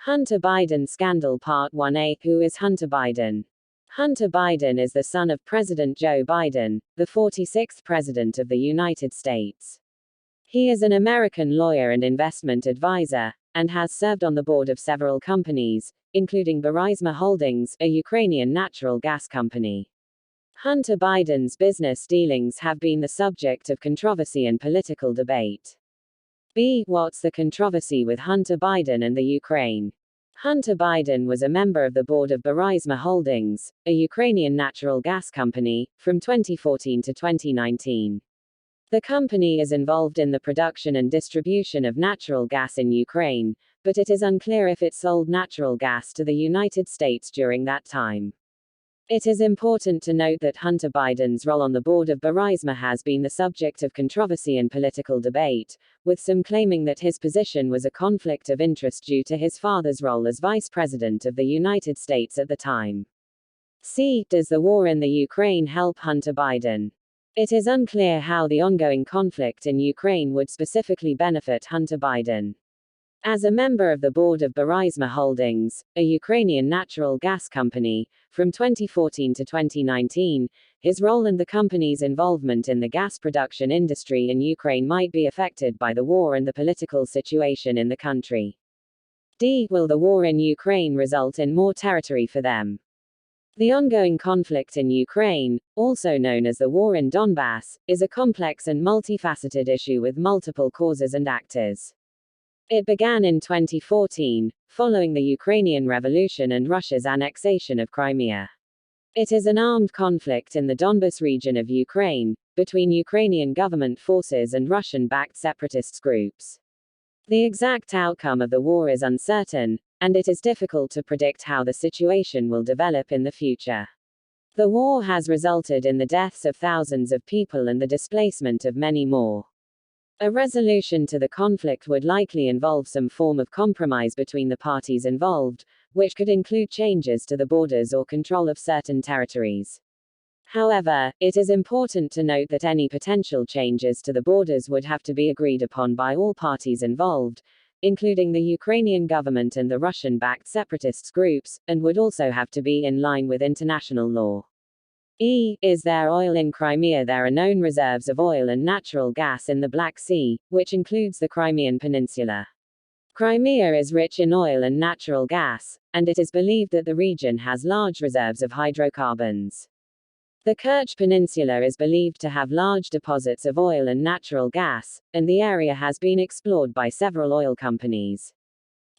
Hunter Biden Scandal Part 1A. Who is Hunter Biden? Hunter Biden is the son of President Joe Biden, the 46th President of the United States. He is an American lawyer and investment advisor, and has served on the board of several companies, including Burisma Holdings, a Ukrainian natural gas company. Hunter Biden's business dealings have been the subject of controversy and political debate. B. What's the controversy with Hunter Biden and the Ukraine? Hunter Biden was a member of the board of Burisma Holdings, a Ukrainian natural gas company, from 2014 to 2019. The company is involved in the production and distribution of natural gas in Ukraine, but it is unclear if it sold natural gas to the United States during that time. It is important to note that Hunter Biden's role on the board of Burisma has been the subject of controversy and political debate, with some claiming that his position was a conflict of interest due to his father's role as Vice President of the United States at the time. C. Does the war in the Ukraine help Hunter Biden? It is unclear how the ongoing conflict in Ukraine would specifically benefit Hunter Biden. As a member of the board of Burisma Holdings, a Ukrainian natural gas company, from 2014 to 2019, his role and the company's involvement in the gas production industry in Ukraine might be affected by the war and the political situation in the country. D. Will the war in Ukraine result in more territory for them? The ongoing conflict in Ukraine, also known as the war in Donbass, is a complex and multifaceted issue with multiple causes and actors. It began in 2014, following the Ukrainian Revolution and Russia's annexation of Crimea. It is an armed conflict in the Donbas region of Ukraine, between Ukrainian government forces and Russian-backed separatist groups. The exact outcome of the war is uncertain, and it is difficult to predict how the situation will develop in the future. The war has resulted in the deaths of thousands of people and the displacement of many more. A resolution to the conflict would likely involve some form of compromise between the parties involved, which could include changes to the borders or control of certain territories. However, it is important to note that any potential changes to the borders would have to be agreed upon by all parties involved, including the Ukrainian government and the Russian-backed separatist groups, and would also have to be in line with international law. E. Is there oil in Crimea? There are known reserves of oil and natural gas in the Black Sea, which includes the Crimean Peninsula. Crimea is rich in oil and natural gas, and it is believed that the region has large reserves of hydrocarbons. The Kerch Peninsula is believed to have large deposits of oil and natural gas, and the area has been explored by several oil companies.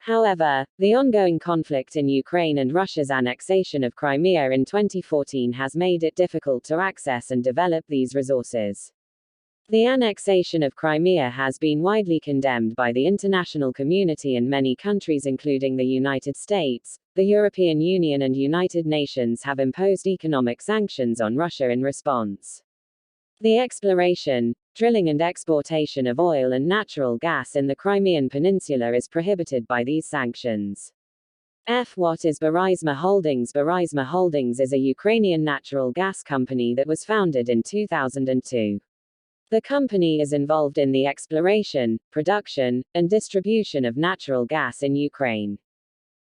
However, the ongoing conflict in Ukraine and Russia's annexation of Crimea in 2014 has made it difficult to access and develop these resources. The annexation of Crimea has been widely condemned by the international community, and many countries including the United States, the European Union and United Nations have imposed economic sanctions on Russia in response. The exploration, drilling and exportation of oil and natural gas in the Crimean Peninsula is prohibited by these sanctions. F. What is Burisma Holdings? Burisma Holdings is a Ukrainian natural gas company that was founded in 2002. The company is involved in the exploration, production, and distribution of natural gas in Ukraine.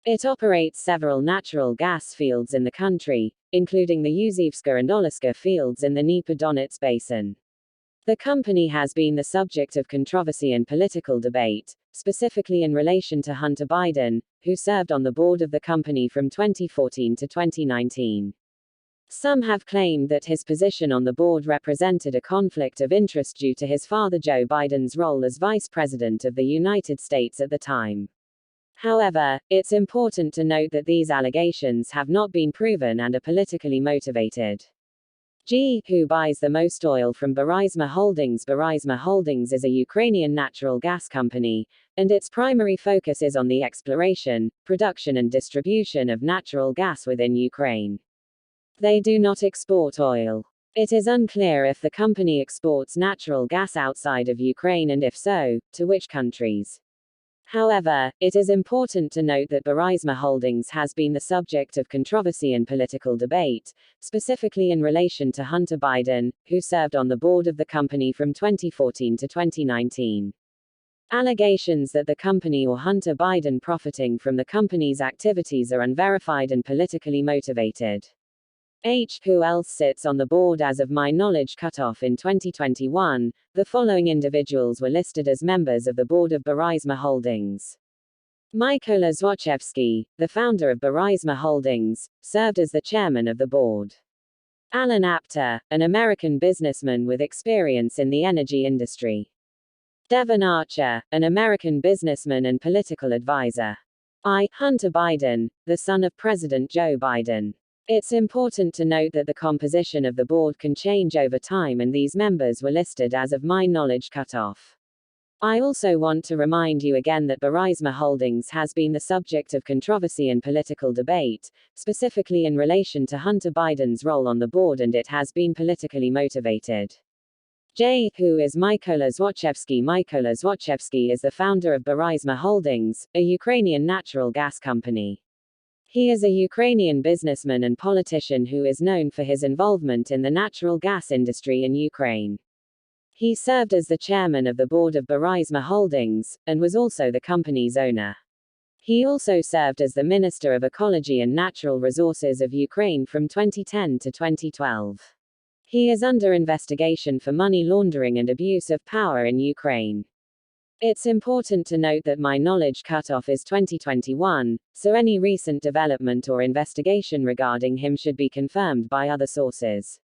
It operates several natural gas fields in the country, including the Yuzivska and Oleska fields in the Dnieper-Donetsk basin. The company has been the subject of controversy and political debate, specifically in relation to Hunter Biden, who served on the board of the company from 2014 to 2019. Some have claimed that his position on the board represented a conflict of interest due to his father Joe Biden's role as Vice President of the United States at the time. However, it's important to note that these allegations have not been proven and are politically motivated. G. Who buys the most oil from Burisma Holdings? Burisma Holdings is a Ukrainian natural gas company, and its primary focus is on the exploration, production and distribution of natural gas within Ukraine. They do not export oil. It is unclear if the company exports natural gas outside of Ukraine, and if so, to which countries. However, it is important to note that Burisma Holdings has been the subject of controversy and political debate, specifically in relation to Hunter Biden, who served on the board of the company from 2014 to 2019. Allegations that the company or Hunter Biden profiting from the company's activities are unverified and politically motivated. Who else sits on the board as of my knowledge cutoff in 2021? The following individuals were listed as members of the board of Burisma Holdings. Mykola Złochevsky, the founder of Burisma Holdings, served as the chairman of the board. Alan Apter, an American businessman with experience in the energy industry. Devon Archer, an American businessman and political advisor. Hunter Biden, the son of President Joe Biden. It's important to note that the composition of the board can change over time, and these members were listed as of my knowledge cutoff. I also want to remind you again that Burisma Holdings has been the subject of controversy and political debate, specifically in relation to Hunter Biden's role on the board, and it has been politically motivated. Who is Mykola Złochevsky? Mykola Złochevsky is the founder of Burisma Holdings, a Ukrainian natural gas company. He is a Ukrainian businessman and politician who is known for his involvement in the natural gas industry in Ukraine. He served as the chairman of the board of Burisma Holdings, and was also the company's owner. He also served as the Minister of Ecology and Natural Resources of Ukraine from 2010 to 2012. He is under investigation for money laundering and abuse of power in Ukraine. It's important to note that my knowledge cutoff is 2021, so any recent development or investigation regarding him should be confirmed by other sources.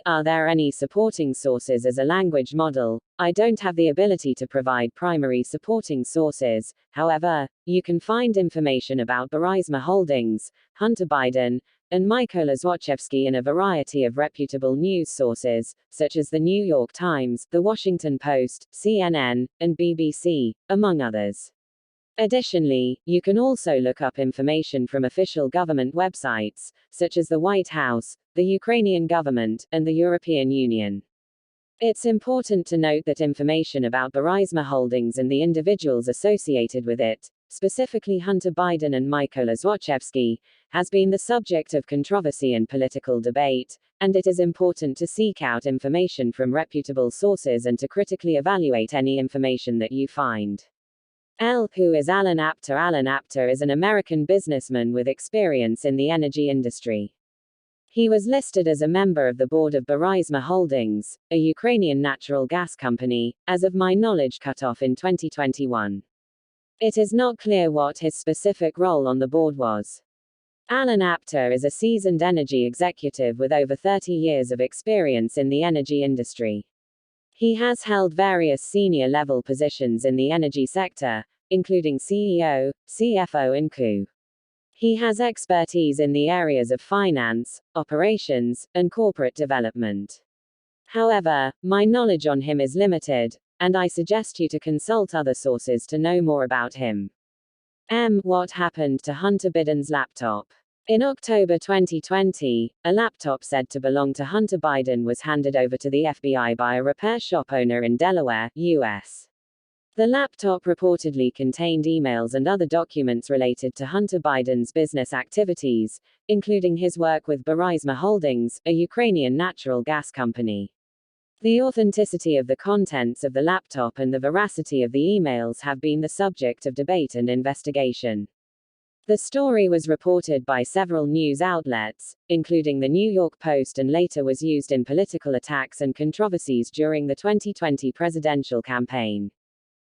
Are there any supporting sources as a language model? I don't have the ability to provide primary supporting sources. However, you can find information about Burisma Holdings, Hunter Biden, and Mykola Złochevsky in a variety of reputable news sources, such as the New York Times, The Washington Post, CNN, and BBC, among others. Additionally, you can also look up information from official government websites, such as the White House, the Ukrainian government, and the European Union. It's important to note that information about Burisma Holdings and the individuals associated with it, specifically Hunter Biden and Mykola Złochevsky, has been the subject of controversy and political debate, and it is important to seek out information from reputable sources and to critically evaluate any information that you find. Who is Alan Apter? Alan Apter is an American businessman with experience in the energy industry. He was listed as a member of the board of Burisma Holdings, a Ukrainian natural gas company, as of my knowledge cutoff in 2021. It is not clear what his specific role on the board was. Alan Apter is a seasoned energy executive with over 30 years of experience in the energy industry. He has held various senior level positions in the energy sector, including CEO, CFO, and CO. He has expertise in the areas of finance, operations, and corporate development. However, my knowledge on him is limited, and I suggest you to consult other sources to know more about him. What happened to Hunter Biden's laptop? In October 2020, a laptop said to belong to Hunter Biden was handed over to the FBI by a repair shop owner in Delaware, U.S. The laptop reportedly contained emails and other documents related to Hunter Biden's business activities, including his work with Burisma Holdings, a Ukrainian natural gas company. The authenticity of the contents of the laptop and the veracity of the emails have been the subject of debate and investigation. The story was reported by several news outlets, including the New York Post, and later was used in political attacks and controversies during the 2020 presidential campaign.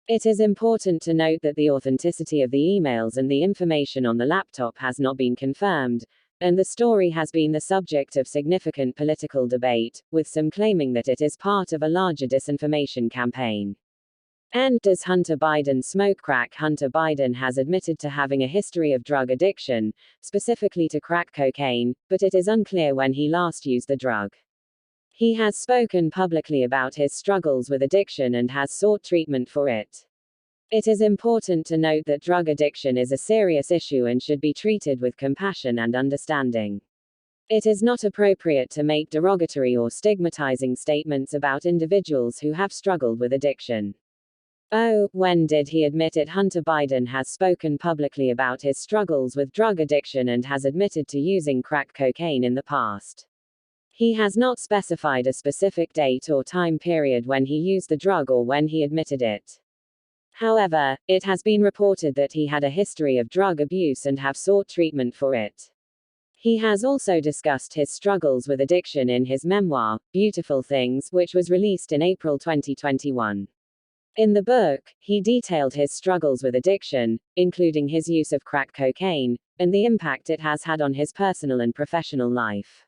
It is important to note that the authenticity of the emails and the information on the laptop has not been confirmed, and the story has been the subject of significant political debate, with some claiming that it is part of a larger disinformation campaign. Does Hunter Biden smoke crack? Hunter Biden has admitted to having a history of drug addiction, specifically to crack cocaine, but it is unclear when he last used the drug. He has spoken publicly about his struggles with addiction and has sought treatment for it. It is important to note that drug addiction is a serious issue and should be treated with compassion and understanding. It is not appropriate to make derogatory or stigmatizing statements about individuals who have struggled with addiction. When did he admit it? Hunter Biden has spoken publicly about his struggles with drug addiction and has admitted to using crack cocaine in the past. He has not specified a specific date or time period when he used the drug or when he admitted it. However, it has been reported that he had a history of drug abuse and have sought treatment for it. He has also discussed his struggles with addiction in his memoir, Beautiful Things, which was released in April 2021. In the book, he detailed his struggles with addiction, including his use of crack cocaine, and the impact it has had on his personal and professional life.